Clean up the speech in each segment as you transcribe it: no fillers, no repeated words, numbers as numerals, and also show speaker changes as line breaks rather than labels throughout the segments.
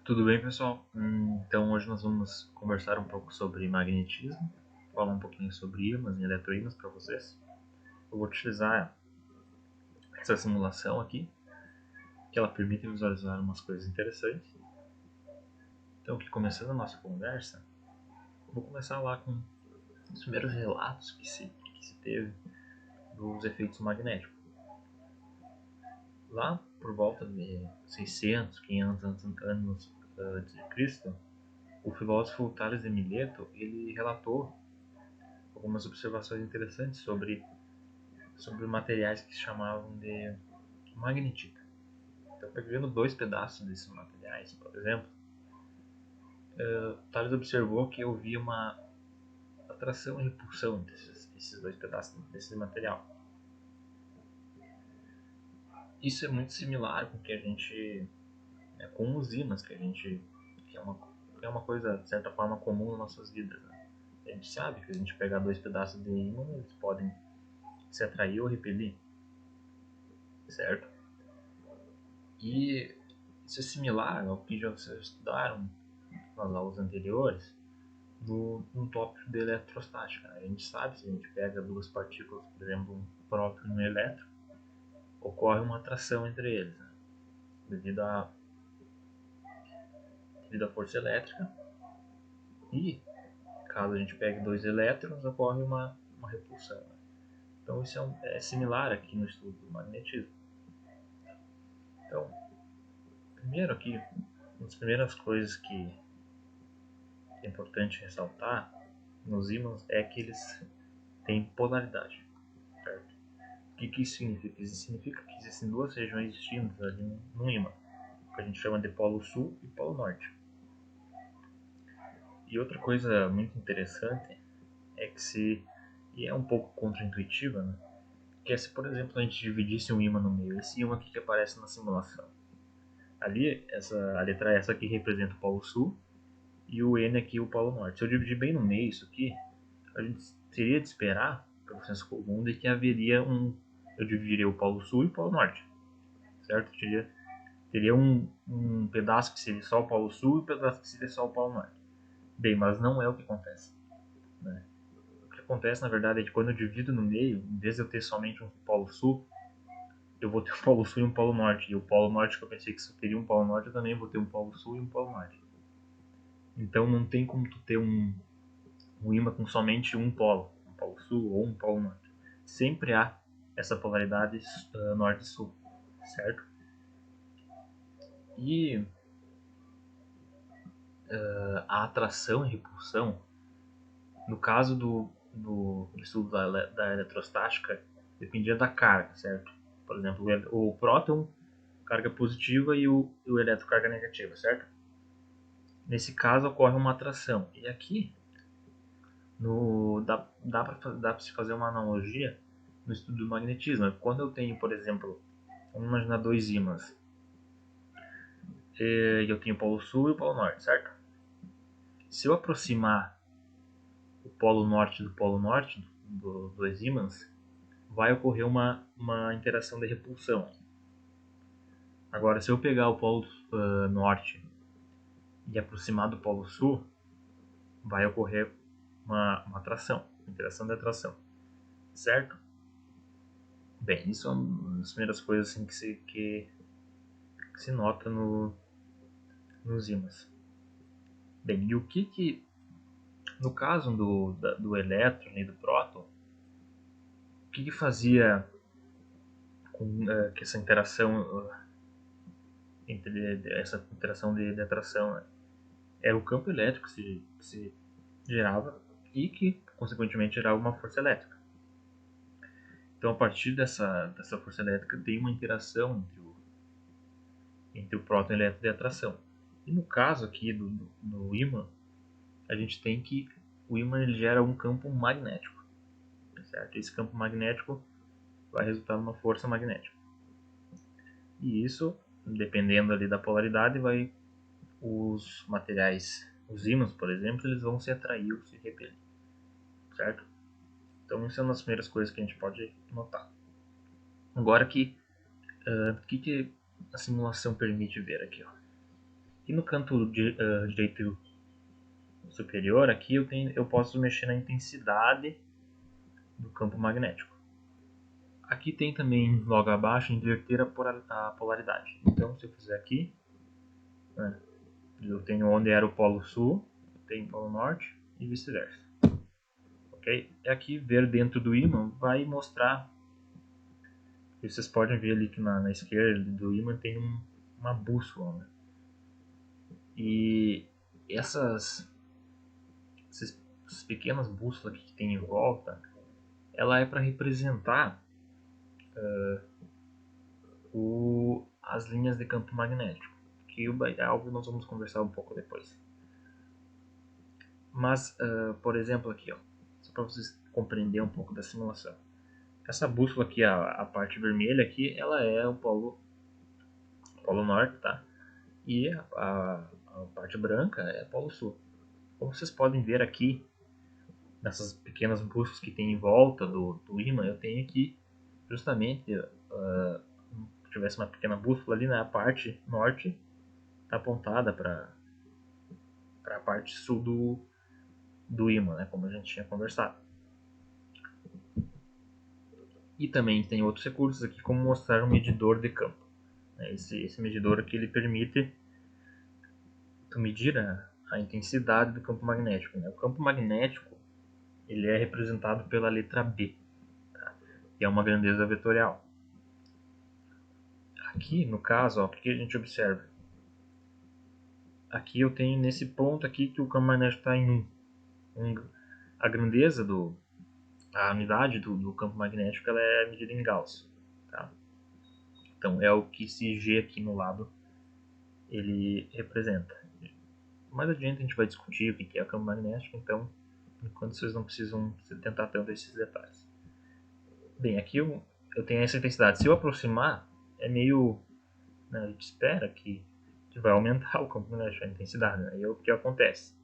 Tudo bem, pessoal? Então, hoje nós vamos conversar um pouco sobre magnetismo, falar um pouquinho sobre ímãs e eletroímãs para vocês. Eu vou utilizar essa simulação aqui, que ela permite visualizar umas coisas interessantes. Então, aqui começando a nossa conversa, eu vou começar lá com os primeiros relatos que se teve dos efeitos magnéticos. Lá por volta de 600, 500 anos antes de Cristo, o filósofo Tales de Mileto ele relatou algumas observações interessantes sobre materiais que se chamavam de magnetita. Então, pegando dois pedaços desses materiais, por exemplo, Thales observou que havia uma atração e repulsão entre esses dois pedaços desse material. Isso é muito similar com o que a gente, com os ímãs que é uma coisa de certa forma comum nas nossas vidas. Né? A gente sabe que a gente pegar dois pedaços de ímã, eles podem se atrair ou repelir, certo? E isso é similar ao que já vocês estudaram nas aulas anteriores, no tópico de eletrostática. A gente sabe, se a gente pega duas partículas, por exemplo, um próton e um elétron, ocorre uma atração entre eles, né? devido, à, devido à força elétrica. E, caso a gente pegue dois elétrons, ocorre uma repulsão. Né? Então, isso é similar aqui no estudo do magnetismo. Então, primeiro aqui, uma das primeiras coisas que é importante ressaltar nos ímãs é que eles têm polaridade. Certo? O que isso significa? Isso significa que existem duas regiões distintas ali no ímã, que a gente chama de polo sul e polo norte. E outra coisa muito interessante é que e é um pouco contraintuitiva, né? Que é se, por exemplo, a gente dividisse um ímã no meio, esse ímã aqui que aparece na simulação. Ali, a letra S aqui representa o polo sul e o N aqui o polo norte. Se eu dividir bem no meio isso aqui, a gente teria de esperar, pelo senso comum, de que haveria eu dividiria o polo sul e o polo norte, certo? Teria um pedaço que seria só o polo sul e um pedaço que seria só o polo norte. Bem, mas não é o que acontece. Né? O que acontece, na verdade, é que quando eu divido no meio, em vez de eu ter somente um polo sul, eu vou ter um polo sul e um polo norte. E o polo norte que eu pensei que só teria um polo norte, eu também vou ter um polo sul e um polo norte. Então não tem como tu ter um ímã com somente um polo sul ou um polo norte. Sempre há essa polaridade norte-sul, certo? E a atração e repulsão, no caso do estudo da eletrostática, dependia da carga, certo? Por exemplo, o próton, carga positiva e o elétron, carga negativa, certo? Nesse caso, ocorre uma atração. E aqui, dá para se fazer uma analogia no estudo do magnetismo. Quando eu tenho, por exemplo, vamos imaginar dois ímãs, e eu tenho o polo sul e o polo norte, certo? Se eu aproximar o polo norte do polo norte dos dois ímãs, vai ocorrer uma interação de repulsão. Agora, se eu pegar o polo norte e aproximar do polo sul, vai ocorrer uma atração, interação de atração, certo? Bem, isso é uma das primeiras coisas assim, que se nota nos ímãs. Bem, e no caso do elétron e do próton, o que fazia com que essa interação essa interação de atração, né? Era o campo elétrico que se gerava e que, consequentemente, gerava uma força elétrica. Então, a partir dessa força elétrica, tem uma interação entre o próton, elétron e a atração. E no caso aqui do ímã, a gente tem que o ímã ele gera um campo magnético, certo? Esse campo magnético vai resultar numa força magnética. E isso, dependendo ali da polaridade, os materiais, os ímãs, por exemplo, eles vão se atrair ou se repelir, certo? Então, isso é uma das primeiras coisas que a gente pode notar. Agora o que a simulação permite ver aqui, ó. E no canto direito superior aqui eu posso mexer na intensidade do campo magnético. Aqui tem também, logo abaixo, inverter a polaridade. Então, se eu fizer aqui, né, eu tenho onde era o polo sul, eu tenho o polo norte e vice-versa. Ok? E aqui, ver dentro do ímã vai mostrar, e vocês podem ver ali que na esquerda do ímã tem uma bússola. Né? E essas pequenas bússolas que tem em volta, ela é para representar as linhas de campo magnético, que é algo que nós vamos conversar um pouco depois. Mas, por exemplo, aqui, ó, só para vocês compreenderem um pouco da simulação. Essa bússola aqui, a parte vermelha aqui, ela é o polo norte, tá? E a parte branca é o polo sul. Como vocês podem ver aqui, nessas pequenas bússolas que tem em volta do ímã, eu tenho aqui justamente, se tivesse uma pequena bússola ali, na parte norte, está apontada para a parte sul do ímã, né, como a gente tinha conversado. E também tem outros recursos aqui, como mostrar um medidor de campo. Esse medidor aqui ele permite tu medir a intensidade do campo magnético. Né? O campo magnético ele é representado pela letra B, tá? Que é uma grandeza vetorial. Aqui, no caso, ó, o que a gente observa? Aqui eu tenho nesse ponto aqui que o campo magnético está em 1. A grandeza a unidade do campo magnético ela é medida em Gauss. Tá? Então é o que esse G aqui no lado ele representa. Mais adiante a gente vai discutir o que é o campo magnético, então enquanto vocês não precisam se tentar tanto esses detalhes. Bem, aqui eu tenho essa intensidade. Se eu aproximar, é meio... Né, a gente espera que vai aumentar o campo magnético, a intensidade. Né? E é o que acontece.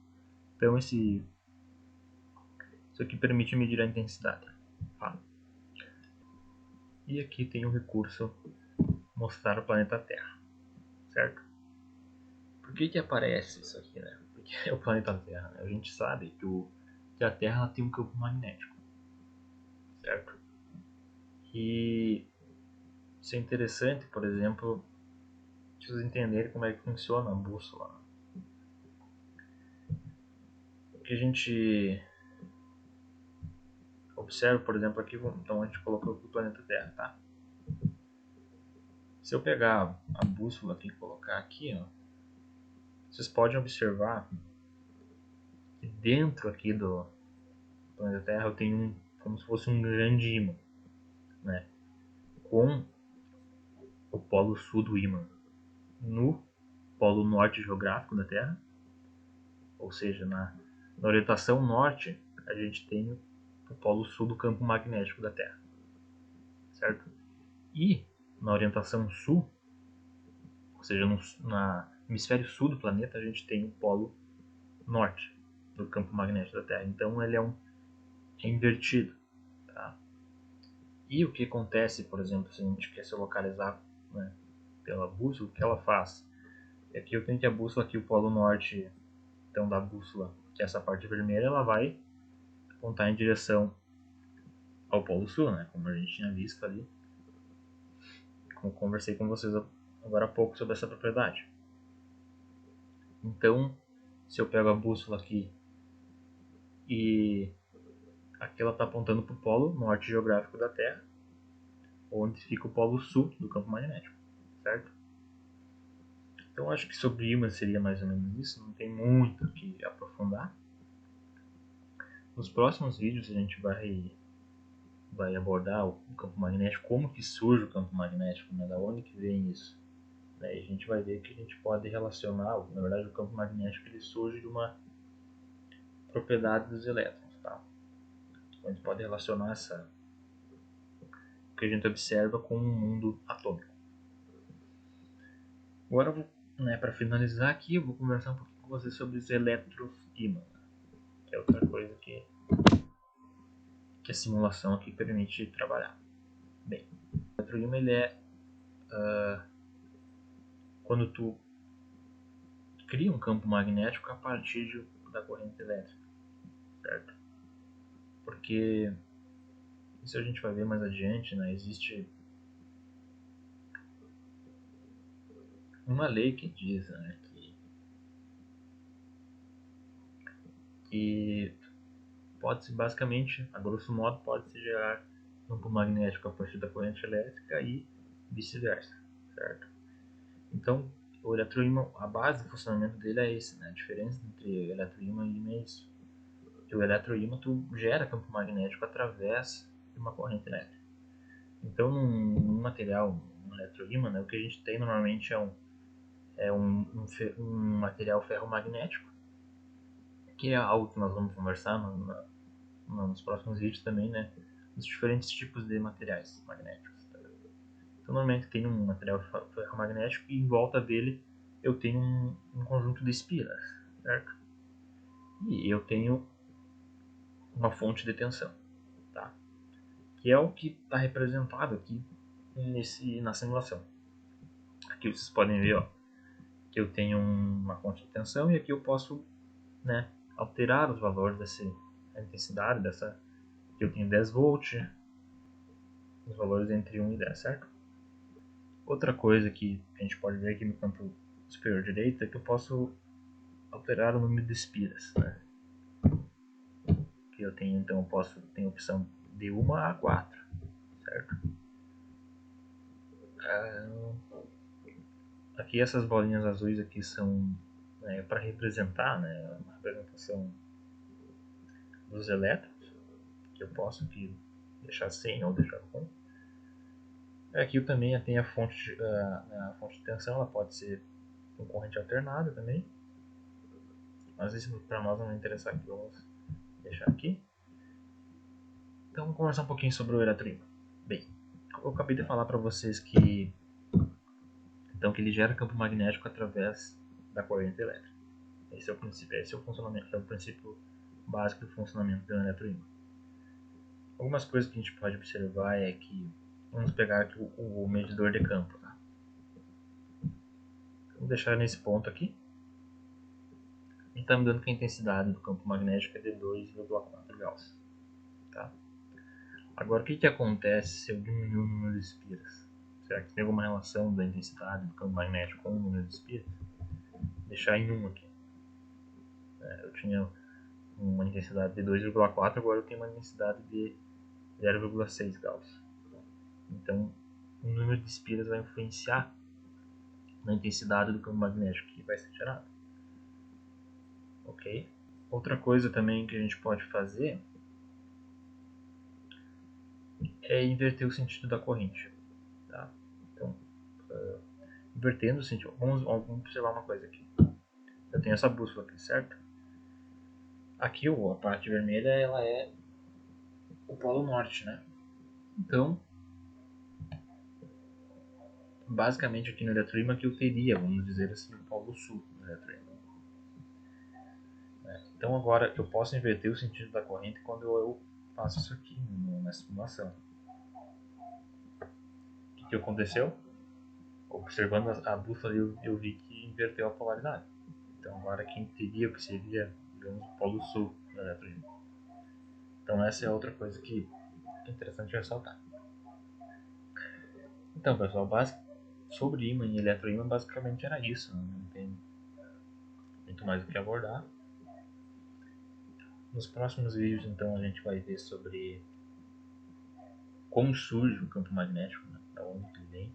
Então isso aqui permite medir a intensidade. Tá? E aqui tem o recurso mostrar o planeta Terra, certo? Por que aparece isso aqui, né? Porque é o planeta Terra. Né? A gente sabe que a Terra tem um campo magnético, certo? E isso é interessante, por exemplo, vocês entenderem como é que funciona a bússola. O que a gente observa, por exemplo, aqui, então a gente colocou aqui o planeta Terra, tá? Se eu pegar a bússola aqui e colocar aqui, ó, vocês podem observar que dentro aqui do planeta Terra eu tenho como se fosse um grande ímã, né? Com o polo sul do ímã no polo norte geográfico da Terra, ou seja, na orientação norte a gente tem o polo sul do campo magnético da Terra, certo? E na orientação sul, ou seja, no hemisfério sul do planeta, a gente tem o polo norte do campo magnético da Terra. Então ele é invertido. Tá? E o que acontece, por exemplo, se a gente quer se localizar, né, pela bússola, o que ela faz? É que eu tenho que a bússola aqui, o polo norte, então da bússola, que é essa parte vermelha, ela vai apontar em direção ao polo sul, né, como a gente tinha visto ali, como conversei com vocês agora há pouco sobre essa propriedade. Então, se eu pego a bússola aqui e aqui ela está apontando para o polo norte geográfico da Terra, onde fica o polo sul do campo magnético, certo? Então acho que sobre ímã seria mais ou menos isso, não tem muito o que aprofundar. Nos próximos vídeos a gente vai abordar o campo magnético, como que surge o campo magnético, né? Da onde que vem isso. Né? E a gente vai ver que a gente pode relacionar, na verdade o campo magnético ele surge de uma propriedade dos elétrons. Tá? Então, a gente pode relacionar o que a gente observa com o mundo atômico. Agora, né, para finalizar aqui, eu vou conversar um pouquinho com vocês sobre os eletroímãs, que é outra coisa que a simulação aqui permite trabalhar. Bem, o eletroímã ele é quando tu cria um campo magnético a partir da corrente elétrica, certo? Porque isso a gente vai ver mais adiante, né? Existe uma lei que diz, né, que pode-se basicamente, a grosso modo, pode-se gerar campo magnético a partir da corrente elétrica e vice-versa, certo? Então, o eletroímã, a base do funcionamento dele é esse, né? A diferença entre eletroímã e ímã é isso. Que o eletroímã tu gera campo magnético através de uma corrente elétrica. Então, num material, um eletroímã, né, o que a gente tem normalmente um material ferromagnético, que é algo que nós vamos conversar nos próximos vídeos também, né? Os diferentes tipos de materiais magnéticos. Então, normalmente tem um material ferromagnético e em volta dele eu tenho um conjunto de espiras, certo? E eu tenho uma fonte de tensão, tá? Que é o que está representado aqui na simulação. Aqui vocês podem ver, ó, que eu tenho uma fonte de tensão e aqui eu posso, né, alterar os valores a intensidade dessa. Aqui eu tenho 10 volts, os valores entre 1 e 10, certo? Outra coisa que a gente pode ver aqui no campo superior direito é que eu posso alterar o número de espiras, né? Que eu tenho, então eu posso ter a opção de 1 a 4, certo? Aqui essas bolinhas azuis aqui são, né, para representar, né, uma representação dos elétrons, que eu posso aqui deixar sem ou deixar com. Aqui eu também tem a fonte de tensão, ela pode ser com corrente alternada também, mas isso para nós não vai interessar aqui, vamos deixar aqui. Então vamos conversar um pouquinho sobre o eletroímã. Bem, eu acabei de falar para vocês que que ele gera campo magnético através da corrente elétrica. Esse é o princípio, esse é o funcionamento, é o princípio básico do funcionamento do eletroímã. Algumas coisas que a gente pode observar é que vamos pegar aqui o medidor de campo, tá? Vou deixar nesse ponto aqui. E está me dando que a intensidade do campo magnético é de 2,4 Gauss. Tá? Agora, o que acontece se eu diminuir o número de espiras? Será que tem alguma relação da intensidade do campo magnético com o número de espiras? Vou deixar em 1 aqui. Eu tinha uma intensidade de 2,4, agora eu tenho uma intensidade de 0,6 Gauss. Então, o número de espiras vai influenciar na intensidade do campo magnético que vai ser gerado. Ok? Outra coisa também que a gente pode fazer é inverter o sentido da corrente. Tá? Então, invertendo o sentido. Vamos observar uma coisa aqui. Eu tenho essa bússola aqui, certo? Aqui a parte vermelha ela é o polo norte, né? Então, basicamente aqui no eletroímã que eu teria, vamos dizer assim, o polo sul do eletroímã. Então agora eu posso inverter o sentido da corrente quando eu faço isso aqui na simulação. O que aconteceu? Observando a bússola eu vi que inverteu a polaridade. Então agora quem teria o que seria, digamos, o polo sul do eletroímã. Então essa é outra coisa que é interessante ressaltar. Então pessoal, sobre ímã e eletroímã basicamente era isso. Não tem muito mais o que abordar. Nos próximos vídeos então a gente vai ver sobre como surge o campo magnético, né? Da onde ele vem,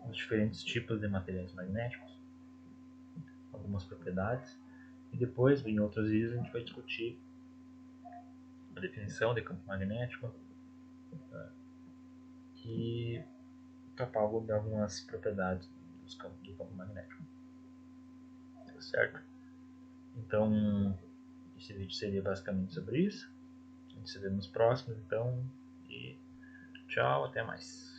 os diferentes tipos de materiais magnéticos, algumas propriedades, e depois em outros vídeos a gente vai discutir a definição de campo magnético, tá? E tratar algumas propriedades do campo magnético, certo? Então esse vídeo seria basicamente sobre isso. A gente se vê nos próximos então, e tchau, até mais.